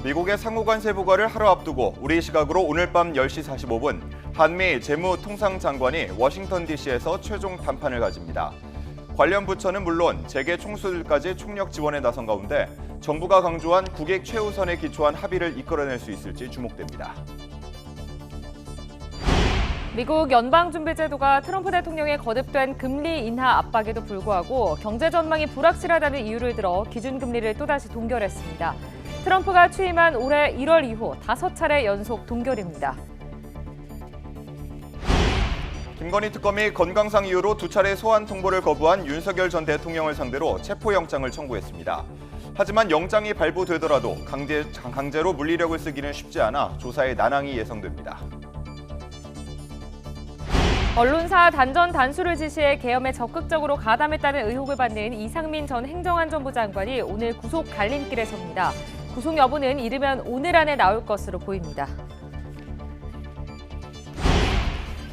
미국의 상호관세 부과를 하루 앞두고 우리 시각으로 오늘 밤 10시 45분 한미 재무통상장관이 워싱턴 DC에서 최종 담판을 가집니다. 관련 부처는 물론 재계 총수들까지 총력 지원에 나선 가운데 정부가 강조한 국익 최우선에 기초한 합의를 이끌어낼 수 있을지 주목됩니다. 미국 연방준비제도가 트럼프 대통령의 거듭된 금리 인하 압박에도 불구하고 경제 전망이 불확실하다는 이유를 들어 기준금리를 또다시 동결했습니다. 트럼프가 취임한 올해 1월 이후 5차례 연속 동결입니다. 김건희 특검이 건강상 이유로 2차례 소환 통보를 거부한 윤석열 전 대통령을 상대로 체포영장을 청구했습니다. 하지만 영장이 발부되더라도 강제로 물리력을 쓰기는 쉽지 않아 조사에 난항이 예상됩니다. 언론사 단전 단수를 지시해 계엄에 적극적으로 가담했다는 의혹을 받는 이상민 전 행정안전부 장관이 오늘 구속 갈림길에 섭니다. 구속 여부는 이르면 오늘 안에 나올 것으로 보입니다.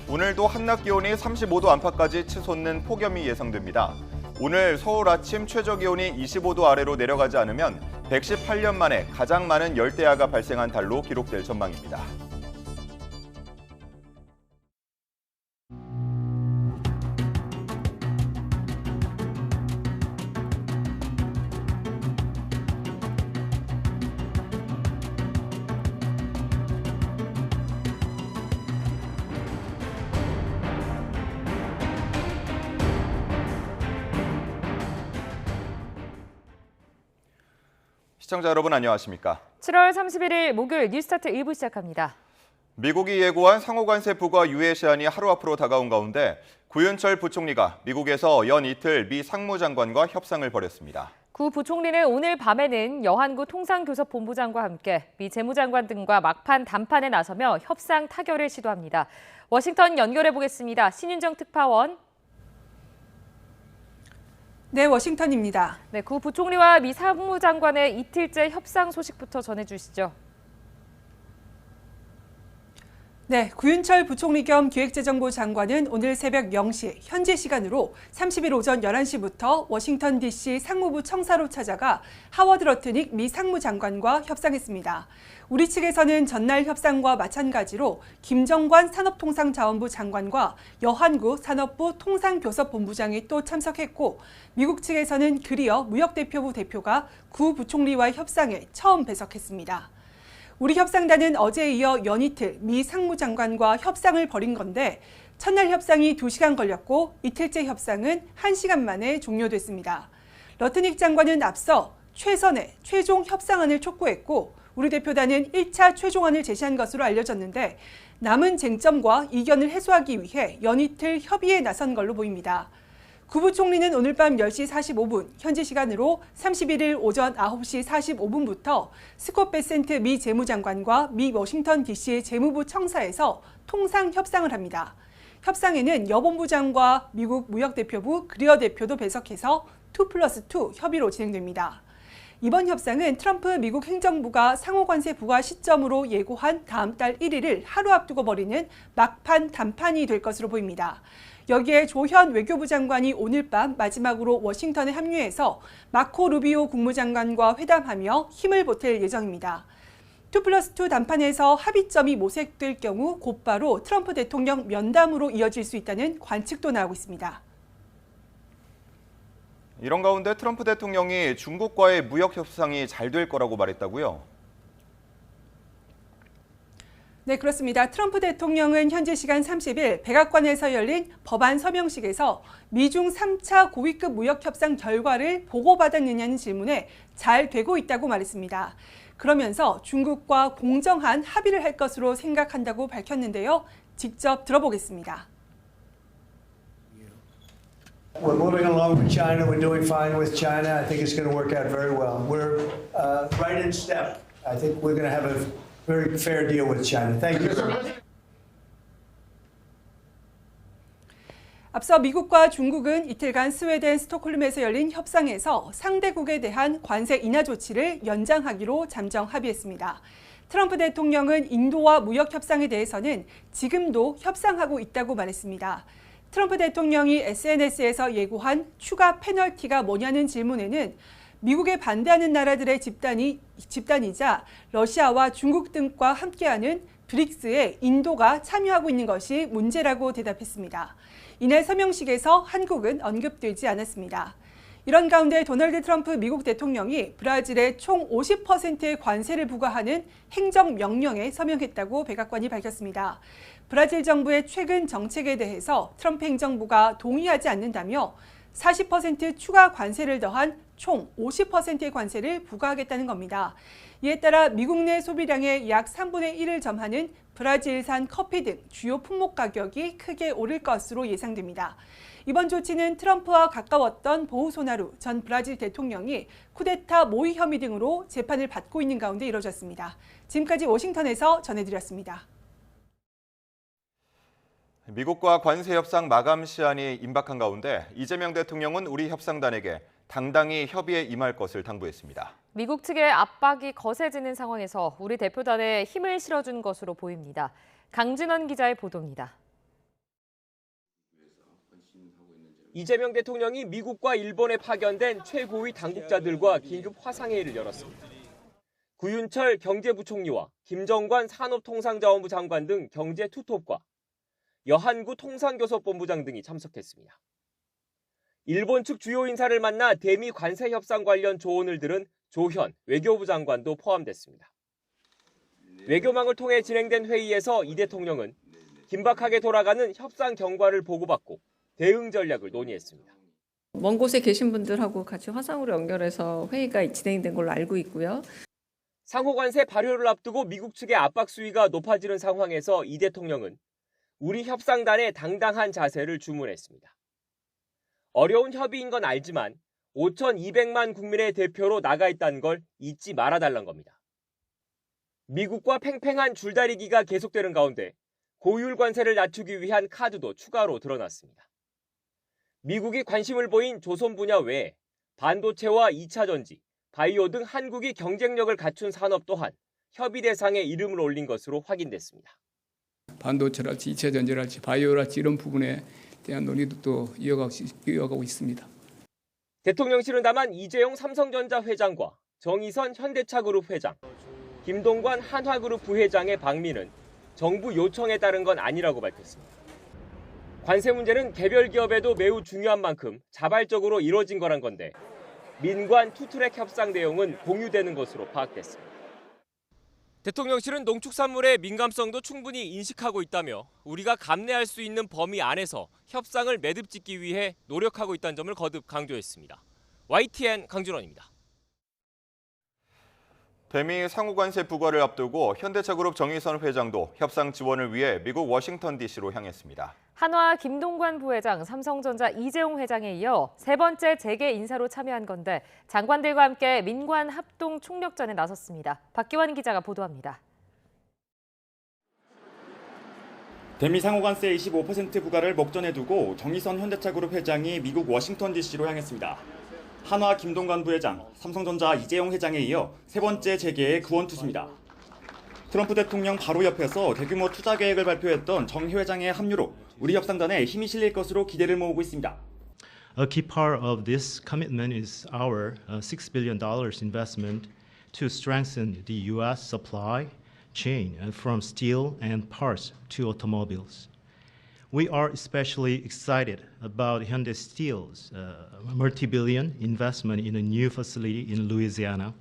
오늘도 한낮 기온이 35도 안팎까지 치솟는 폭염이 예상됩니다. 오늘 서울 아침 최저 기온이 25도 아래로 내려가지 않으면 118년 만에 가장 많은 열대야가 발생한 달로 기록될 전망입니다. 시청자 여러분 안녕하십니까? 7월 31일 목요일 뉴스타트 1부 시작합니다. 미국이 예고한 상호관세 부과 유예 시한이 하루 앞으로 다가온 가운데 구윤철 부총리가 미국에서 연 이틀 미 상무장관과 협상을 벌였습니다. 구 부총리는 오늘 밤에는 여한구 통상교섭본부장과 함께 미 재무장관 등과 막판 담판에 나서며 협상 타결을 시도합니다. 워싱턴 연결해 보겠습니다. 신윤정 특파원. 네, 워싱턴입니다. 네, 구 부총리와 미 상무장관의 이틀째 협상 소식부터 전해주시죠. 네, 구윤철 부총리 겸 기획재정부 장관은 오늘 새벽 0시 현지 시간으로 30일 오전 11시부터 워싱턴 DC 상무부 청사로 찾아가 하워드 러트닉 미 상무장관과 협상했습니다. 우리 측에서는 전날 협상과 마찬가지로 김정관 산업통상자원부 장관과 여한구 산업부 통상교섭본부장이 또 참석했고 미국 측에서는 그리어 무역대표부 대표가 구 부총리와의 협상에 처음 배석했습니다. 우리 협상단은 어제에 이어 연이틀 미 상무장관과 협상을 벌인 건데 첫날 협상이 2시간 걸렸고 이틀째 협상은 1시간 만에 종료됐습니다. 러트닉 장관은 앞서 최선의 최종 협상안을 촉구했고 우리 대표단은 1차 최종안을 제시한 것으로 알려졌는데 남은 쟁점과 이견을 해소하기 위해 연이틀 협의에 나선 걸로 보입니다. 구 부총리는 오늘 밤 10시 45분 현지 시간으로 31일 오전 9시 45분부터 스콧 베센트 미 재무장관과 미 워싱턴 DC 재무부 청사에서 통상 협상을 합니다. 협상에는 여본부장과 미국 무역대표부 그리어 대표도 배석해서 2+2 협의로 진행됩니다. 이번 협상은 트럼프 미국 행정부가 상호관세 부과 시점으로 예고한 다음 달 1일을 하루 앞두고 벌이는 막판 담판이 될 것으로 보입니다. 여기에 조현 외교부 장관이 오늘 밤 마지막으로 워싱턴에 합류해서 마코 루비오 국무장관과 회담하며 힘을 보탤 예정입니다. 2+2 담판에서 합의점이 모색될 경우 곧바로 트럼프 대통령 면담으로 이어질 수 있다는 관측도 나오고 있습니다. 이런 가운데 트럼프 대통령이 중국과의 무역 협상이 잘 될 거라고 말했다고요? 네, 그렇습니다. 트럼프 대통령은 현지 시간 30일 백악관에서 열린 법안 서명식에서 미중 3차 고위급 무역 협상 결과를 보고받았느냐는 질문에 잘 되고 있다고 말했습니다. 그러면서 중국과 공정한 합의를 할 것으로 생각한다고 밝혔는데요. 직접 들어보겠습니다. We're moving along with China. We're doing fine with China. I think it's going to work out very well. We're right in step. I think we're going to have a very fair deal with China. Thank you very much. 앞서 미국과 중국은 이틀간 스웨덴 스톡홀름에서 열린 협상에서 상대국에 대한 관세 인하 조치를 연장하기로 잠정 합의했습니다. 트럼프 대통령은 인도와 무역 협상에 대해서는 지금도 협상하고 있다고 말했습니다. 트럼프 대통령이 SNS에서 예고한 추가 페널티가 뭐냐는 질문에는 미국에 반대하는 나라들의 집단이자 러시아와 중국 등과 함께하는 브릭스에 인도가 참여하고 있는 것이 문제라고 대답했습니다. 이날 서명식에서 한국은 언급되지 않았습니다. 이런 가운데 도널드 트럼프 미국 대통령이 브라질에 총 50%의 관세를 부과하는 행정명령에 서명했다고 백악관이 밝혔습니다. 브라질 정부의 최근 정책에 대해서 트럼프 행정부가 동의하지 않는다며 40% 추가 관세를 더한 총 50%의 관세를 부과하겠다는 겁니다. 이에 따라 미국 내 소비량의 약 3분의 1을 점하는 브라질산 커피 등 주요 품목 가격이 크게 오를 것으로 예상됩니다. 이번 조치는 트럼프와 가까웠던 보우소나루 전 브라질 대통령이 쿠데타 모의 혐의 등으로 재판을 받고 있는 가운데 이뤄졌습니다. 지금까지 워싱턴에서 전해드렸습니다. 미국과 관세 협상 마감 시한이 임박한 가운데 이재명 대통령은 우리 협상단에게 당당히 협의에 임할 것을 당부했습니다. 미국 측의 압박이 거세지는 상황에서 우리 대표단에 힘을 실어준 것으로 보입니다. 강진원 기자의 보도입니다. 이재명 대통령이 미국과 일본에 파견된 최고위 당국자들과 긴급 화상회의를 열었습니다. 구윤철 경제부총리와 김정관 산업통상자원부 장관 등 경제 투톱과 여한구 통상교섭본부장 등이 참석했습니다. 일본 측 주요 인사를 만나 대미 관세 협상 관련 조언을 들은 조현 외교부 장관도 포함됐습니다. 외교망을 통해 진행된 회의에서 이 대통령은 긴박하게 돌아가는 협상 경과를 보고받고 대응 전략을 논의했습니다. 먼 곳에 계신 분들하고 같이 화상으로 연결해서 회의가 진행된 걸로 알고 있고요. 상호 관세 발효를 앞두고 미국 측의 압박 수위가 높아지는 상황에서 이 대통령은 우리 협상단의 당당한 자세를 주문했습니다. 어려운 협의인 건 알지만 5,200만 국민의 대표로 나가 있다는 걸 잊지 말아달란 겁니다. 미국과 팽팽한 줄다리기가 계속되는 가운데 고율 관세를 낮추기 위한 카드도 추가로 드러났습니다. 미국이 관심을 보인 조선 분야 외에 반도체와 2차 전지, 바이오 등 한국이 경쟁력을 갖춘 산업 또한 협의 대상에 이름을 올린 것으로 확인됐습니다. 반도체랄지 2차 전지랄지 바이오랄지 이런 부분에 대한 논의도 또 이어가고 있습니다. 대통령실은 다만 이재용 삼성전자 회장과 정의선 현대차그룹 회장, 김동관 한화그룹 부회장의 방미는 정부 요청에 따른 건 아니라고 밝혔습니다. 관세 문제는 개별 기업에도 매우 중요한 만큼 자발적으로 이뤄진 거란 건데 민관 투트랙 협상 내용은 공유되는 것으로 파악됐습니다. 대통령실은 농축산물의 민감성도 충분히 인식하고 있다며 우리가 감내할 수 있는 범위 안에서 협상을 매듭짓기 위해 노력하고 있다는 점을 거듭 강조했습니다. YTN 강준원입니다. 대미 상호관세 부과를 앞두고 현대차그룹 정의선 회장도 협상 지원을 위해 미국 워싱턴 DC로 향했습니다. 한화 김동관 부회장, 삼성전자 이재용 회장에 이어 세 번째 재계 인사로 참여한 건데 장관들과 함께 민관 합동 총력전에 나섰습니다. 박기환 기자가 보도합니다. 대미 상호관세 25% 부과를 목전에 두고 정의선 현대차그룹 회장이 미국 워싱턴 DC로 향했습니다. 한화 김동관 부회장, 삼성전자 이재용 회장에 이어 세 번째 재계의 구원투수입니다. 트럼프 대통령 바로 옆에서 대규모 투자 계획을 발표했던 정 회장의 합류로 우리 협상단에 힘이 실릴 것으로 기대를 모으고 있습니다. A key part of this commitment is our $6 billion investment to strengthen the U.S. supply chain from steel and parts to automobiles. We are especially excited about Hyundai Steel's multi-billion investment in a new facility in Louisiana,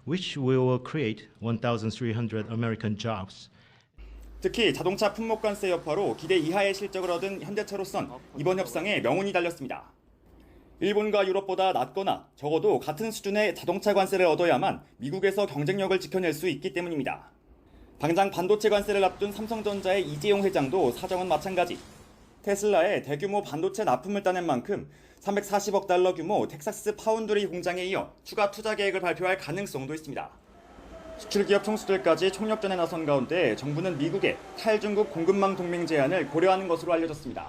which will create 1,300 American jobs. 특히 자동차 품목관세 여파로 기대 이하의 실적을 얻은 현대차로선 이번 협상에 명운이 달렸습니다. 일본과 유럽보다 낮거나 적어도 같은 수준의 자동차 관세를 얻어야만 미국에서 경쟁력을 지켜낼 수 있기 때문입니다. 당장 반도체 관세를 앞둔 삼성전자의 이재용 회장도 사정은 마찬가지. 테슬라에 대규모 반도체 납품을 따낸 만큼 340억 달러 규모 텍사스 파운드리 공장에 이어 추가 투자 계획을 발표할 가능성도 있습니다. 수출기업 총수들까지 총력전에 나선 가운데 정부는 미국의 탈중국 공급망 동맹 제안을 고려하는 것으로 알려졌습니다.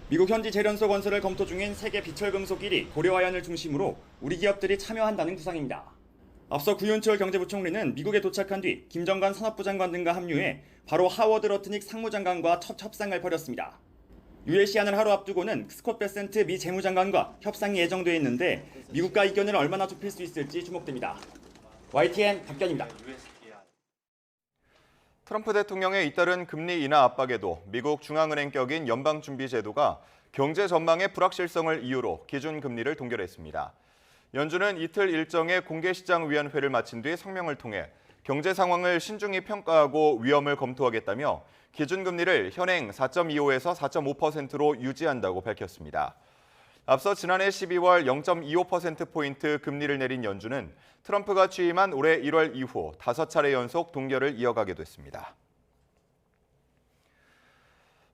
미국 현지 재련소 건설을 검토 중인 세계 비철금속 1위 고려아연을 중심으로 우리 기업들이 참여한다는 구상입니다. 앞서 구윤철 경제부총리는 미국에 도착한 뒤 김정관 산업부 장관 등과 합류해 바로 하워드 러트닉 상무장관과 첫 협상을 벌였습니다. 유예 시한을 하루 앞두고는 스콧 베센트 미 재무장관과 협상이 예정돼 있는데 미국과 의견을 얼마나 좁힐 수 있을지 주목됩니다. YTN 박견입니다. 트럼프 대통령의 잇따른 금리 인하 압박에도 미국 중앙은행 격인 연방준비제도가 경제 전망의 불확실성을 이유로 기준금리를 동결했습니다. 연준은 이틀 일정의 공개시장위원회를 마친 뒤 성명을 통해 경제 상황을 신중히 평가하고 위험을 검토하겠다며 기준금리를 현행 4.25에서 4.5%로 유지한다고 밝혔습니다. 앞서 지난해 12월 0.25%포인트 금리를 내린 연준은 트럼프가 취임한 올해 1월 이후 5차례 연속 동결을 이어가게 됐습니다.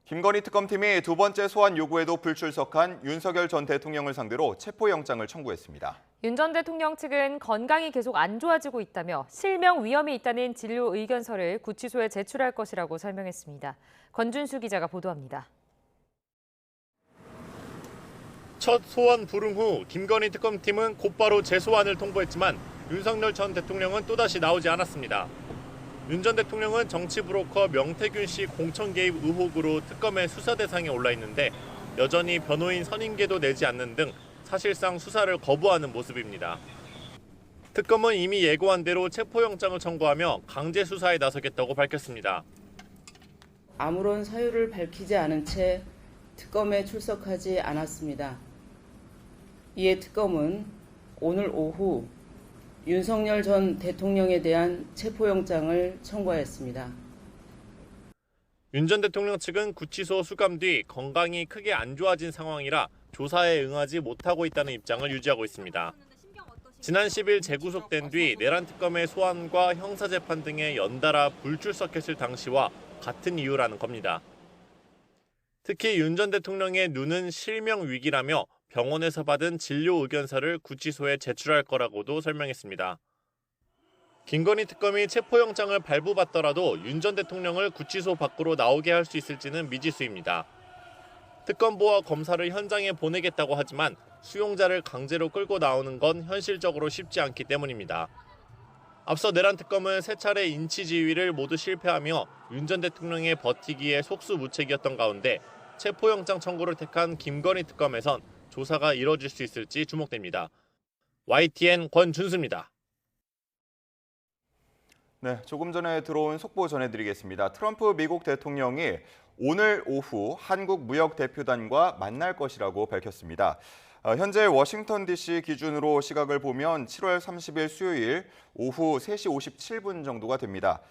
김건희 특검팀이 두 번째 소환 요구에도 불출석한 윤석열 전 대통령을 상대로 체포영장을 청구했습니다. 윤 전 대통령 측은 건강이 계속 안 좋아지고 있다며 실명 위험이 있다는 진료 의견서를 구치소에 제출할 것이라고 설명했습니다. 권준수 기자가 보도합니다. 첫 소환 불응 후 김건희 특검팀은 곧바로 재소환을 통보했지만 윤석열 전 대통령은 또다시 나오지 않았습니다. 윤 전 대통령은 정치 브로커 명태균 씨 공천 개입 의혹으로 특검의 수사 대상에 올라 있는데 여전히 변호인 선임계도 내지 않는 등 사실상 수사를 거부하는 모습입니다. 특검은 이미 예고한 대로 체포영장을 청구하며 강제 수사에 나서겠다고 밝혔습니다. 아무런 사유를 밝히지 않은 채 특검에 출석하지 않았습니다. 이에 특검은 오늘 오후 윤석열 전 대통령에 대한 체포영장을 청구하였습니다. 윤 전 대통령 측은 구치소 수감 뒤 건강이 크게 안 좋아진 상황이라 조사에 응하지 못하고 있다는 입장을 유지하고 있습니다. 지난 10일 재구속된 뒤 내란 특검의 소환과 형사재판 등에 연달아 불출석했을 당시와 같은 이유라는 겁니다. 특히 윤 전 대통령의 눈은 실명 위기라며 병원에서 받은 진료 의견서를 구치소에 제출할 거라고도 설명했습니다. 김건희 특검이 체포영장을 발부받더라도 윤 전 대통령을 구치소 밖으로 나오게 할 수 있을지는 미지수입니다. 특검보와 검사를 현장에 보내겠다고 하지만 수용자를 강제로 끌고 나오는 건 현실적으로 쉽지 않기 때문입니다. 앞서 내란 특검은 3차례 인치지휘를 모두 실패하며 윤 전 대통령의 버티기에 속수무책이었던 가운데 체포영장 청구를 택한 김건희 특검에선 조사가 이뤄질 수 있을지 주목됩니다. YTN 권준수입니다. 네, 조금 전에 들어온 속보 전해드리겠습니다. 트럼프 미국 대통령이 오늘 오후 한국 무역 대표단과 만날 것이라고 밝혔습니다. 현재 워싱턴 DC 기준으로 시각을 보면 7월 30일 수요일 오후 3시 57분 정도가 됩니다.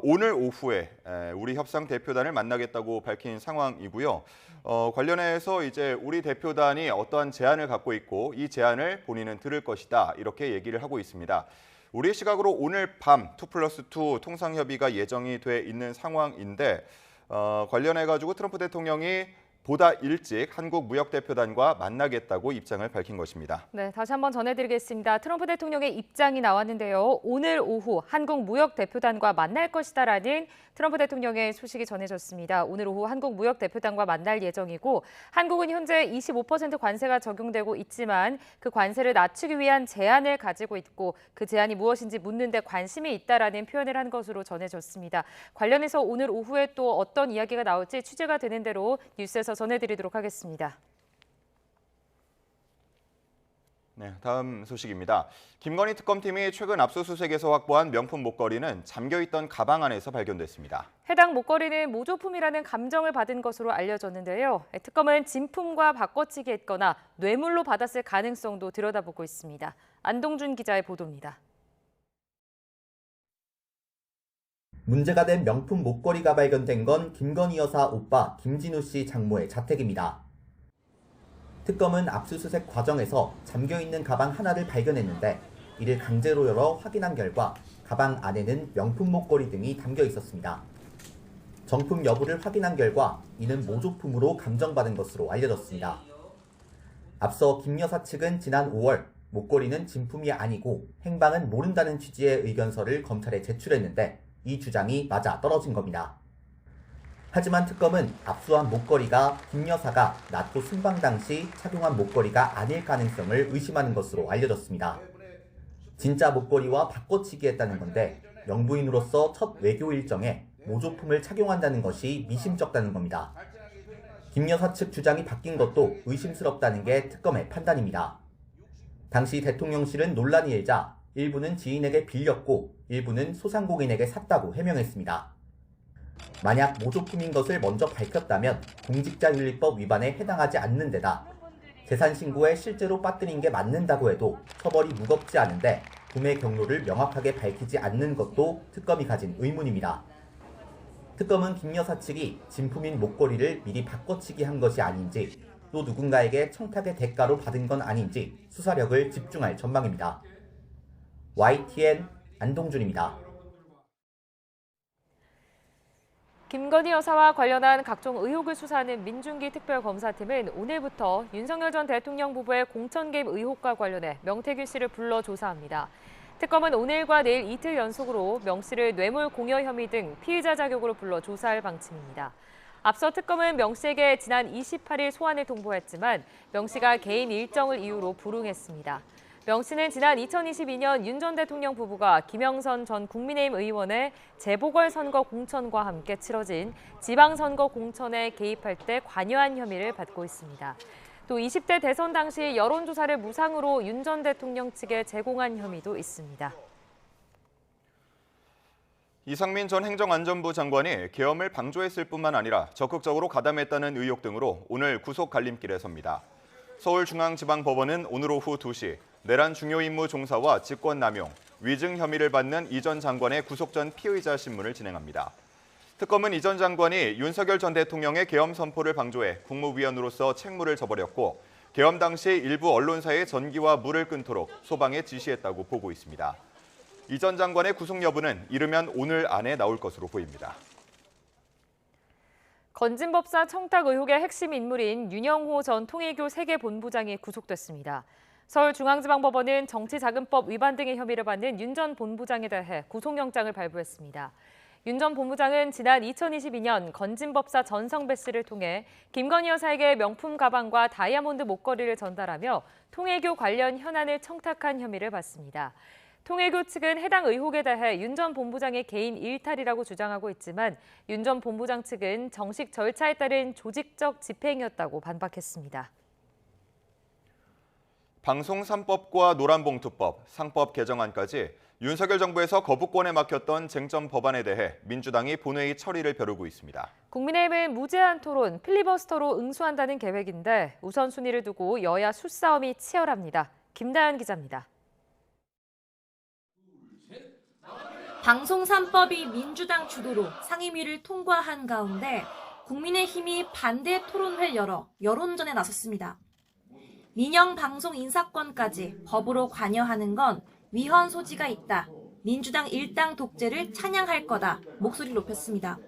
오늘 오후에 우리 협상 대표단을 만나겠다고 밝힌 상황이고요. 관련해서 이제 우리 대표단이 어떠한 제안을 갖고 있고 이 제안을 본인은 들을 것이다 이렇게 얘기를 하고 있습니다. 우리 시각으로 오늘 밤 2+2 통상협의가 예정이 돼 있는 상황인데 관련해가지고 트럼프 대통령이 보다 일찍 한국 무역대표단과 만나겠다고 입장을 밝힌 것입니다. 네, 다시 한번 전해드리겠습니다. 트럼프 대통령의 입장이 나왔는데요. 오늘 오후 한국 무역대표단과 만날 것이다라는 트럼프 대통령의 소식이 전해졌습니다. 오늘 오후 한국 무역대표단과 만날 예정이고 한국은 현재 25% 관세가 적용되고 있지만 그 관세를 낮추기 위한 제안을 가지고 있고 그 제안이 무엇인지 묻는데 관심이 있다라는 표현을 한 것으로 전해졌습니다. 관련해서 오늘 오후에 또 어떤 이야기가 나올지 취재가 되는 대로 뉴스에서 전해드리도록 하겠습니다. 네, 다음 소식입니다. 김건희 특검팀이 최근 압수수색에서 확보한 명품 목걸이는 잠겨있던 가방 안에서 발견됐습니다. 해당 목걸이는 모조품이라는 감정을 받은 것으로 알려졌는데요. 특검은 진품과 바꿔치기 했거나 뇌물로 받았을 가능성도 들여다보고 있습니다. 안동준 기자의 보도입니다. 문제가 된 명품 목걸이가 발견된 건 김건희 여사 오빠 김진우 씨 장모의 자택입니다. 특검은 압수수색 과정에서 잠겨있는 가방 하나를 발견했는데 이를 강제로 열어 확인한 결과 가방 안에는 명품 목걸이 등이 담겨 있었습니다. 정품 여부를 확인한 결과 이는 모조품으로 감정받은 것으로 알려졌습니다. 앞서 김 여사 측은 지난 5월 목걸이는 진품이 아니고 행방은 모른다는 취지의 의견서를 검찰에 제출했는데 이 주장이 맞아 떨어진 겁니다. 하지만 특검은 압수한 목걸이가 김 여사가 나토 순방 당시 착용한 목걸이가 아닐 가능성을 의심하는 것으로 알려졌습니다. 진짜 목걸이와 바꿔치기 했다는 건데 영부인으로서 첫 외교 일정에 모조품을 착용한다는 것이 미심쩍다는 겁니다. 김 여사 측 주장이 바뀐 것도 의심스럽다는 게 특검의 판단입니다. 당시 대통령실은 논란이 일자 일부는 지인에게 빌렸고 일부는 소상공인에게 샀다고 해명했습니다. 만약 모조품인 것을 먼저 밝혔다면 공직자윤리법 위반에 해당하지 않는 데다 재산 신고에 실제로 빠뜨린 게 맞는다고 해도 처벌이 무겁지 않은데 구매 경로를 명확하게 밝히지 않는 것도 특검이 가진 의문입니다. 특검은 김 여사 측이 진품인 목걸이를 미리 바꿔치기 한 것이 아닌지 또 누군가에게 청탁의 대가로 받은 건 아닌지 수사력을 집중할 전망입니다. YTN 안동준입니다. 김건희 여사와 관련한 각종 의혹을 수사하는 민중기 특별검사팀은 오늘부터 윤석열 전 대통령 부부의 공천 개입 의혹과 관련해 명태균 씨를 불러 조사합니다. 특검은 오늘과 내일 이틀 연속으로 명 씨를 뇌물 공여 혐의 등 피의자 자격으로 불러 조사할 방침입니다. 앞서 특검은 명 씨에게 지난 28일 소환을 통보했지만 명 씨가 개인 일정을 이유로 불응했습니다. 명 씨는 지난 2022년 윤 전 대통령 부부가 김영선 전 국민의힘 의원의 재보궐선거 공천과 함께 치러진 지방선거 공천에 개입할 때 관여한 혐의를 받고 있습니다. 또 20대 대선 당시 여론조사를 무상으로 윤 전 대통령 측에 제공한 혐의도 있습니다. 이상민 전 행정안전부 장관이 계엄을 방조했을 뿐만 아니라 적극적으로 가담했다는 의혹 등으로 오늘 구속 갈림길에 섭니다. 서울중앙지방법원은 오늘 오후 2시 내란 중요 임무 종사와 직권남용, 위증 혐의를 받는 이 전 장관의 구속 전 피의자 신문을 진행합니다. 특검은 이 전 장관이 윤석열 전 대통령의 계엄 선포를 방조해 국무위원으로서 책무를 져버렸고 계엄 당시 일부 언론사의 전기와 물을 끊도록 소방에 지시했다고 보고 있습니다. 이 전 장관의 구속 여부는 이르면 오늘 안에 나올 것으로 보입니다. 건진법사 청탁 의혹의 핵심 인물인 윤영호 전 통일교 세계본부장이 구속됐습니다. 서울중앙지방법원은 정치자금법 위반 등의 혐의를 받는 윤 전 본부장에 대해 구속영장을 발부했습니다. 윤 전 본부장은 지난 2022년 건진법사 전성배 씨를 통해 김건희 여사에게 명품 가방과 다이아몬드 목걸이를 전달하며 통일교 관련 현안을 청탁한 혐의를 받습니다. 통일교 측은 해당 의혹에 대해 윤 전 본부장의 개인 일탈이라고 주장하고 있지만 윤 전 본부장 측은 정식 절차에 따른 조직적 집행이었다고 반박했습니다. 방송 3법과 노란봉투법, 상법 개정안까지 윤석열 정부에서 거부권에 막혔던 쟁점 법안에 대해 민주당이 본회의 처리를 벼르고 있습니다. 국민의힘은 무제한 토론, 필리버스터로 응수한다는 계획인데 우선순위를 두고 여야 수싸움이 치열합니다. 김다연 기자입니다. 방송 3법이 민주당 주도로 상임위를 통과한 가운데 국민의힘이 반대 토론회를 열어 여론전에 나섰습니다. 민영 방송 인사권까지 법으로 관여하는 건 위헌 소지가 있다. 민주당 일당 독재를 찬양할 거다. 목소리를 높였습니다.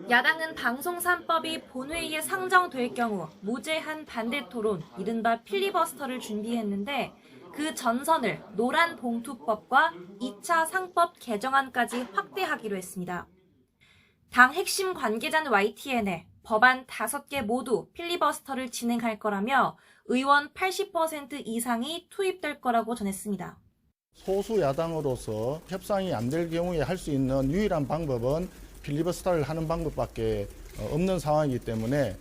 야당은 방송 3법이 본회의에 상정될 경우 무제한 반대 토론, 이른바 필리버스터를 준비했는데 그 전선을 노란봉투법과 2차 상법 개정안까지 확대하기로 했습니다. 당 핵심 관계자는 YTN에 법안 5개 모두 필리버스터를 진행할 거라며 의원 80% 이상이 투입될 거라고 전했습니다. 소수 야당으로서 협상이 안 될 경우에 할 수 있는 유일한 방법은 필리버스터를 하는 방법밖에 없는 상황이기 때문에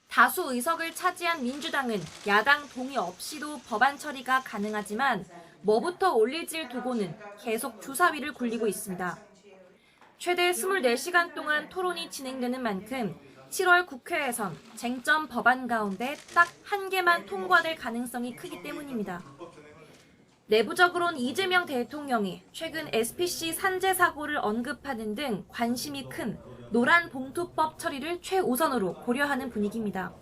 다수 의석을 차지한 민주당은 야당 동의 없이도 법안 처리가 가능하지만 뭐부터 올릴지를 두고는 계속 주사위를 굴리고 있습니다. 최대 24시간 동안 토론이 진행되는 만큼 7월 국회에선 쟁점 법안 가운데 딱 한 개만 통과될 가능성이 크기 때문입니다. 내부적으론 이재명 대통령이 최근 SPC 산재 사고를 언급하는 등 관심이 큰 노란봉투법 처리를 최우선으로 고려하는 분위기입니다.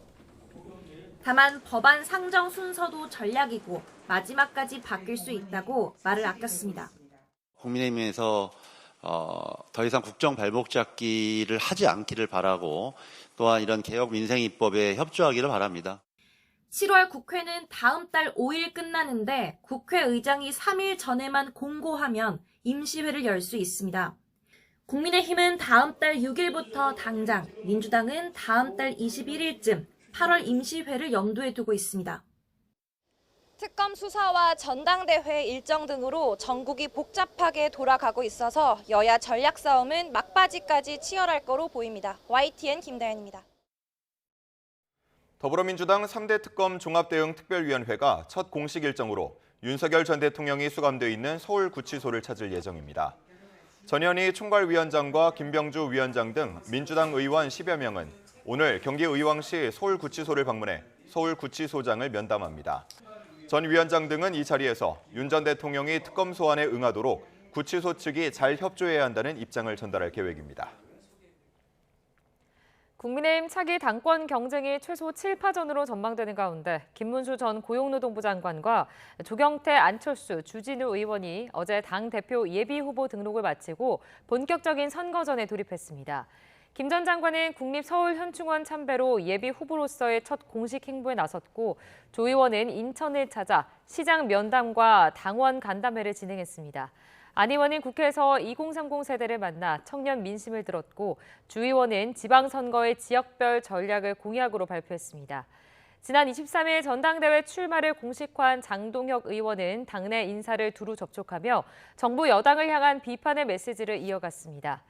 다만 법안 상정 순서도 전략이고 마지막까지 바뀔 수 있다고 말을 아꼈습니다. 국민의힘에서 더 이상 국정 발목 잡기를 하지 않기를 바라고 또한 이런 개혁 민생 입법에 협조하기를 바랍니다. 7월 국회는 다음 달 5일 끝나는데 국회의장이 3일 전에만 공고하면 임시회를 열 수 있습니다. 국민의힘은 다음 달 6일부터 당장, 민주당은 다음 달 21일쯤 8월 임시회를 염두에 두고 있습니다. 특검 수사와 전당대회 일정 등으로 전국이 복잡하게 돌아가고 있어서 여야 전략 싸움은 막바지까지 치열할 거로 보입니다. YTN 김다연입니다. 더불어민주당 3대 특검 종합대응특별위원회가 첫 공식 일정으로 윤석열 전 대통령이 수감돼 있는 서울구치소를 찾을 예정입니다. 전현희 총괄위원장과 김병주 위원장 등 민주당 의원 10여 명은 오늘 경기 의왕시 서울구치소를 방문해 서울구치소장을 면담합니다. 전 위원장 등은 이 자리에서 윤 전 대통령이 특검 소환에 응하도록 구치소 측이 잘 협조해야 한다는 입장을 전달할 계획입니다. 국민의힘 차기 당권 경쟁이 최소 7파전으로 전망되는 가운데 김문수 전 고용노동부 장관과 조경태, 안철수, 주진우 의원이 어제 당대표 예비후보 등록을 마치고 본격적인 선거전에 돌입했습니다. 김 전 장관은 국립서울현충원 참배로 예비후보로서의 첫 공식 행보에 나섰고 조 의원은 인천을 찾아 시장 면담과 당원 간담회를 진행했습니다. 안 의원은 국회에서 2030 세대를 만나 청년 민심을 들었고 주 의원은 지방선거의 지역별 전략을 공약으로 발표했습니다. 지난 23일 전당대회 출마를 공식화한 장동혁 의원은 당내 인사를 두루 접촉하며 정부 여당을 향한 비판의 메시지를 이어갔습니다.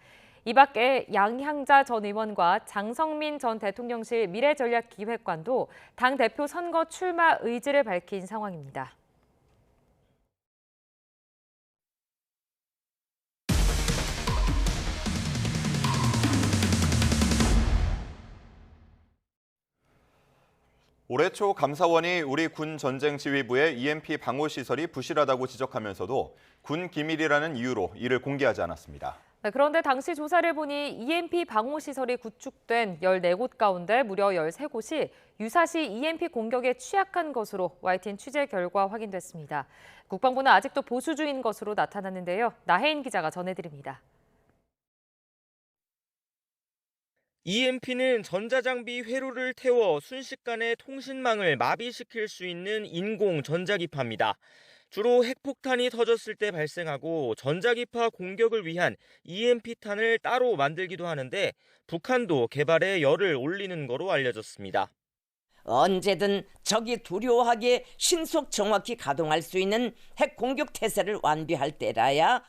이 밖에 양향자 전 의원과 장성민 전 대통령실 미래전략기획관도 당대표 선거 출마 의지를 밝힌 상황입니다. 올해 초 감사원이 우리 군 전쟁지휘부의 EMP 방호 시설이 부실하다고 지적하면서도 군 기밀이라는 이유로 이를 공개하지 않았습니다. 그런데 당시 조사를 보니 EMP 방호 시설이 구축된 14곳 가운데 무려 13곳이 유사시 EMP 공격에 취약한 것으로 YTN 취재 결과 확인됐습니다. 국방부는 아직도 보수 중인 것으로 나타났는데요. 나혜인 기자가 전해드립니다. EMP는 전자장비 회로를 태워 순식간에 통신망을 마비시킬 수 있는 인공 전자기파입니다. 주로 핵폭탄이 터졌을 때 발생하고 전자기파 공격을 위한 EMP탄을 따로 만들기도 하는데 북한도 개발에 열을 올리는 거로 알려졌습니다. 언제든 적이 두려워하게 신속 정확히 가동할 수 있는 핵 공격 태세를 완비할 때라야.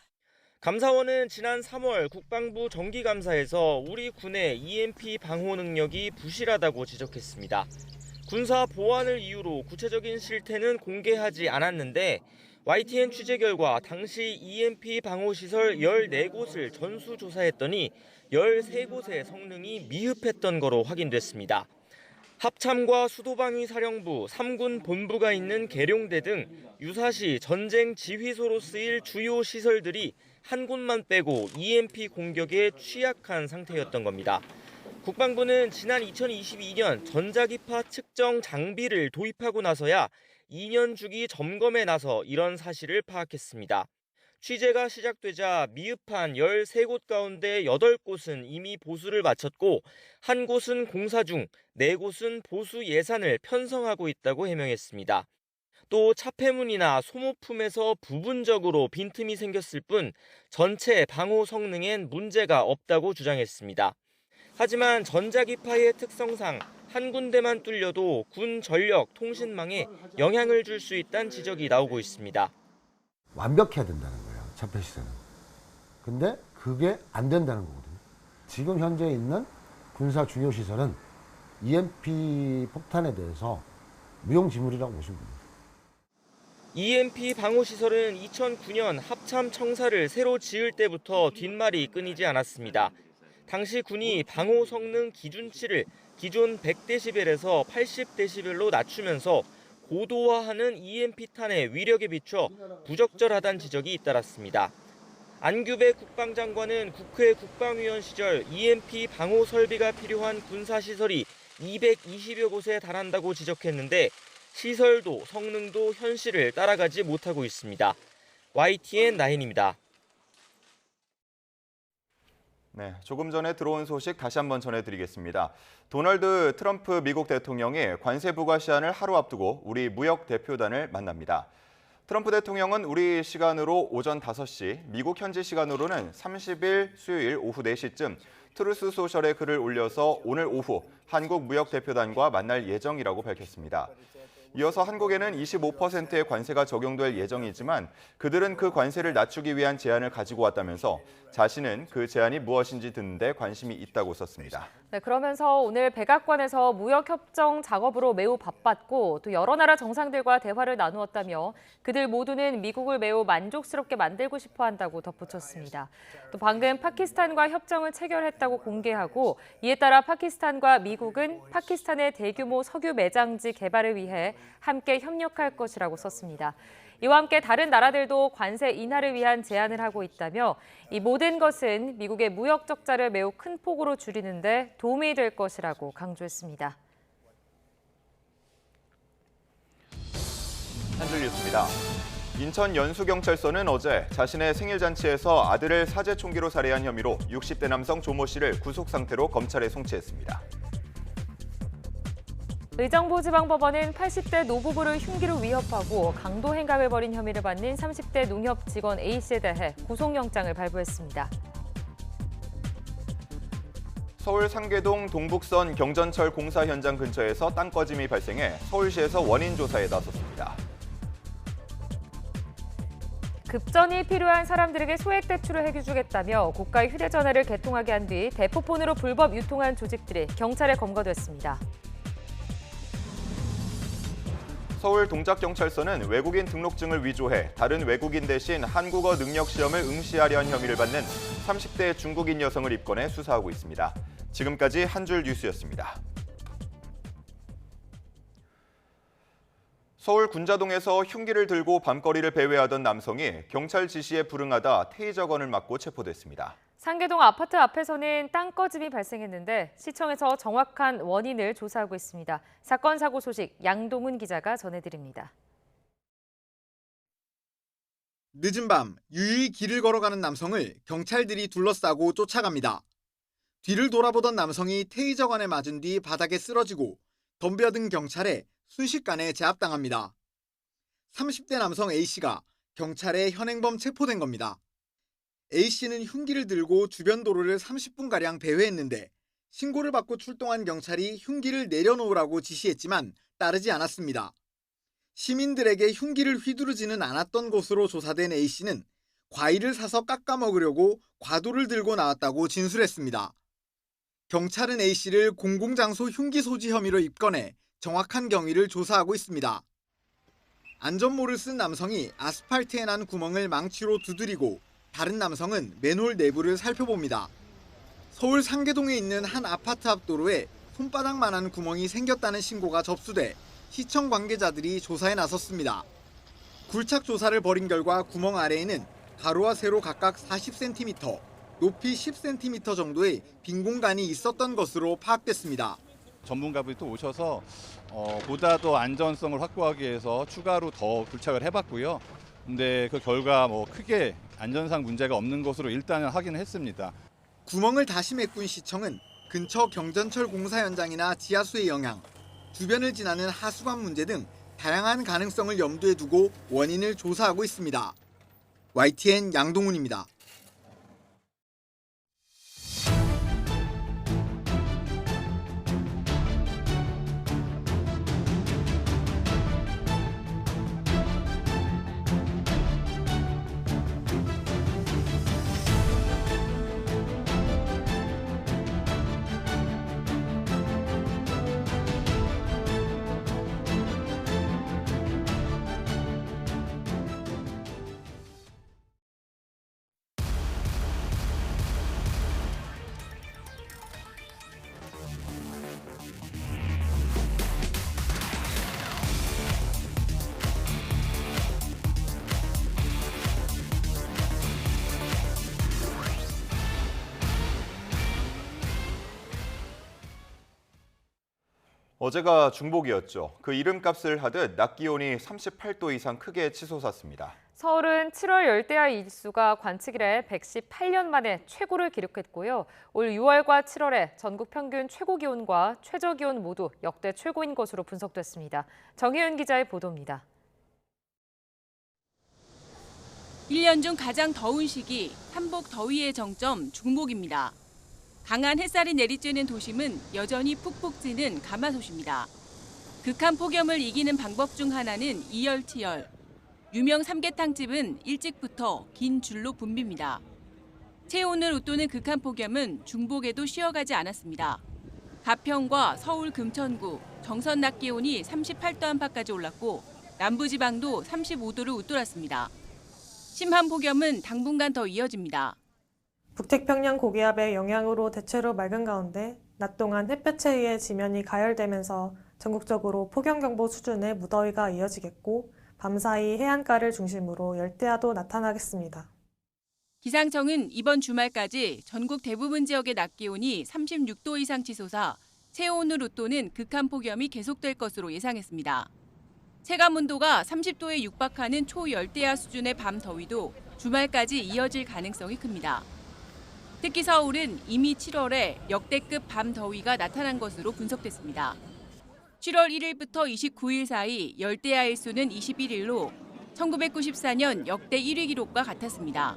감사원은 지난 3월 국방부 정기감사에서 우리 군의 EMP 방호 능력이 부실하다고 지적했습니다. 군사 보안을 이유로 구체적인 실태는 공개하지 않았는데 YTN 취재 결과 당시 EMP 방호 시설 14곳을 전수조사했더니 13곳의 성능이 미흡했던 거로 확인됐습니다. 합참과 수도방위사령부, 3군 본부가 있는 계룡대 등 유사시 전쟁 지휘소로 쓰일 주요 시설들이 한 곳만 빼고 EMP 공격에 취약한 상태였던 겁니다. 국방부는 지난 2022년 전자기파 측정 장비를 도입하고 나서야 2년 주기 점검에 나서 이런 사실을 파악했습니다. 취재가 시작되자 미흡한 13곳 가운데 8곳은 이미 보수를 마쳤고 한 곳은 공사 중 4곳은 보수 예산을 편성하고 있다고 해명했습니다. 또 차폐문이나 소모품에서 부분적으로 빈틈이 생겼을 뿐 전체 방호 성능엔 문제가 없다고 주장했습니다. 하지만 전자기파의 특성상 한 군데만 뚫려도 군 전력 통신망에 영향을 줄 수 있다는 지적이 나오고 있습니다. 완벽해야 된다는 거예요, 차폐 시설은. 근데 그게 안 된다는 거거든요. 지금 현재 있는 군사 중요 시설은 EMP 폭탄에 대해서 무용지물이라고 보시면 됩니다. EMP 방호 시설은 2009년 합참 청사를 새로 지을 때부터 뒷말이 끊이지 않았습니다. 당시 군이 방호 성능 기준치를 기존 100데시벨에서 80데시벨로 낮추면서 고도화하는 EMP탄의 위력에 비춰 부적절하다는 지적이 잇따랐습니다. 안규배 국방장관은 국회 국방위원 시절 EMP 방호 설비가 필요한 군사시설이 220여 곳에 달한다고 지적했는데 시설도 성능도 현실을 따라가지 못하고 있습니다. YTN 나인입니다. 네, 조금 전에 들어온 소식 다시 한번 전해드리겠습니다. 도널드 트럼프 미국 대통령이 관세 부과 시한을 하루 앞두고 우리 무역 대표단을 만납니다. 트럼프 대통령은 우리 시간으로 오전 5시, 미국 현지 시간으로는 30일 수요일 오후 4시쯤 트루스 소셜에 글을 올려서 오늘 오후 한국 무역 대표단과 만날 예정이라고 밝혔습니다. 이어서 한국에는 25%의 관세가 적용될 예정이지만 그들은 그 관세를 낮추기 위한 제안을 가지고 왔다면서 자신은 그 제안이 무엇인지 듣는 데 관심이 있다고 썼습니다. 네, 그러면서 오늘 백악관에서 무역협정 작업으로 매우 바빴고 또 여러 나라 정상들과 대화를 나누었다며 그들 모두는 미국을 매우 만족스럽게 만들고 싶어 한다고 덧붙였습니다. 또 방금 파키스탄과 협정을 체결했다고 공개하고 이에 따라 파키스탄과 미국은 파키스탄의 대규모 석유 매장지 개발을 위해 함께 협력할 것이라고 썼습니다. 이와 함께 다른 나라들도 관세 인하를 위한 제안을 하고 있다며 이 모든 것은 미국의 무역 적자를 매우 큰 폭으로 줄이는 데 도움이 될 것이라고 강조했습니다. 한 줄 뉴스입니다. 인천 연수경찰서는 어제 자신의 생일잔치에서 아들을 사제총기로 살해한 혐의로 60대 남성 조모 씨를 구속 상태로 검찰에 송치했습니다. 의정부지방법원은 80대 노부부를 흉기로 위협하고 강도 행각을 벌인 혐의를 받는 30대 농협 직원 A씨에 대해 구속영장을 발부했습니다. 서울 상계동 동북선 경전철 공사 현장 근처에서 땅 꺼짐이 발생해 서울시에서 원인 조사에 나섰습니다. 급전이 필요한 사람들에게 소액 대출을 해주겠다며 고가의 휴대전화를 개통하게 한 뒤 대포폰으로 불법 유통한 조직들이 경찰에 검거됐습니다. 서울 동작경찰서는 외국인 등록증을 위조해 다른 외국인 대신 한국어 능력 시험을 응시하려 한 혐의를 받는 30대 중국인 여성을 입건해 수사하고 있습니다. 지금까지 한 줄 뉴스였습니다. 서울 군자동에서 흉기를 들고 밤거리를 배회하던 남성이 경찰 지시에 불응하다 테이저건을 맞고 체포됐습니다. 상계동 아파트 앞에서는 땅 꺼짐이 발생했는데 시청에서 정확한 원인을 조사하고 있습니다. 사건 사고 소식 양동훈 기자가 전해드립니다. 늦은 밤 유유히 길을 걸어가는 남성을 경찰들이 둘러싸고 쫓아갑니다. 뒤를 돌아보던 남성이 테이저건에 맞은 뒤 바닥에 쓰러지고 덤벼든 경찰에 순식간에 제압당합니다. 30대 남성 A씨가 경찰에 현행범 체포된 겁니다. A씨는 흉기를 들고 주변 도로를 30분가량 배회했는데 신고를 받고 출동한 경찰이 흉기를 내려놓으라고 지시했지만 따르지 않았습니다. 시민들에게 흉기를 휘두르지는 않았던 것으로 조사된 A씨는 과일을 사서 깎아 먹으려고 과도를 들고 나왔다고 진술했습니다. 경찰은 A씨를 공공장소 흉기 소지 혐의로 입건해 정확한 경위를 조사하고 있습니다. 안전모를 쓴 남성이 아스팔트에 난 구멍을 망치로 두드리고 다른 남성은 맨홀 내부를 살펴봅니다. 서울 상계동에 있는 한 아파트 앞 도로에 손바닥만한 구멍이 생겼다는 신고가 접수돼 시청 관계자들이 조사에 나섰습니다. 굴착 조사를 벌인 결과 구멍 아래에는 가로와 세로 각각 40cm, 높이 10cm 정도의 빈 공간이 있었던 것으로 파악됐습니다. 전문가분이 또 오셔서 보다 더 안전성을 확보하기 위해서 추가로 더 굴착을 해봤고요. 근데 그 결과 크게 안전상 문제가 없는 것으로 일단은 확인을 했습니다. 구멍을 다시 메꾼 시청은 근처 경전철 공사 현장이나 지하수의 영향, 주변을 지나는 하수관 문제 등 다양한 가능성을 염두에 두고 원인을 조사하고 있습니다. YTN 양동훈입니다. 어제가 중복이었죠. 그 이름값을 하듯 낮 기온이 38도 이상 크게 치솟았습니다. 서울은 7월 열대야 일수가 관측 이래 118년 만에 최고를 기록했고요. 올 6월과 7월에 전국 평균 최고 기온과 최저 기온 모두 역대 최고인 것으로 분석됐습니다. 정혜윤 기자의 보도입니다. 1년 중 가장 더운 시기, 한복 더위의 정점 중복입니다. 강한 햇살이 내리쬐는 도심은 여전히 푹푹 찌는 가마솥입니다. 극한 폭염을 이기는 방법 중 하나는 이열치열. 유명 삼계탕집은 일찍부터 긴 줄로 붐빕니다. 체온을 웃도는 극한 폭염은 중복에도 쉬어가지 않았습니다. 가평과 서울 금천구, 정선 낮 기온이 38도 안팎까지 올랐고 남부지방도 35도를 웃돌았습니다. 심한 폭염은 당분간 더 이어집니다. 북태평양 고기압의 영향으로 대체로 맑은 가운데 낮 동안 햇볕에 의해 지면이 가열되면서 전국적으로 폭염경보 수준의 무더위가 이어지겠고 밤사이 해안가를 중심으로 열대야도 나타나겠습니다. 기상청은 이번 주말까지 전국 대부분 지역의 낮 기온이 36도 이상 치솟아 체온을 웃도는 극한 폭염이 계속될 것으로 예상했습니다. 체감온도가 30도에 육박하는 초열대야 수준의 밤 더위도 주말까지 이어질 가능성이 큽니다. 특히 서울은 이미 7월에 역대급 밤 더위가 나타난 것으로 분석됐습니다. 7월 1일부터 29일 사이 열대야 일수는 21일로 1994년 역대 1위 기록과 같았습니다.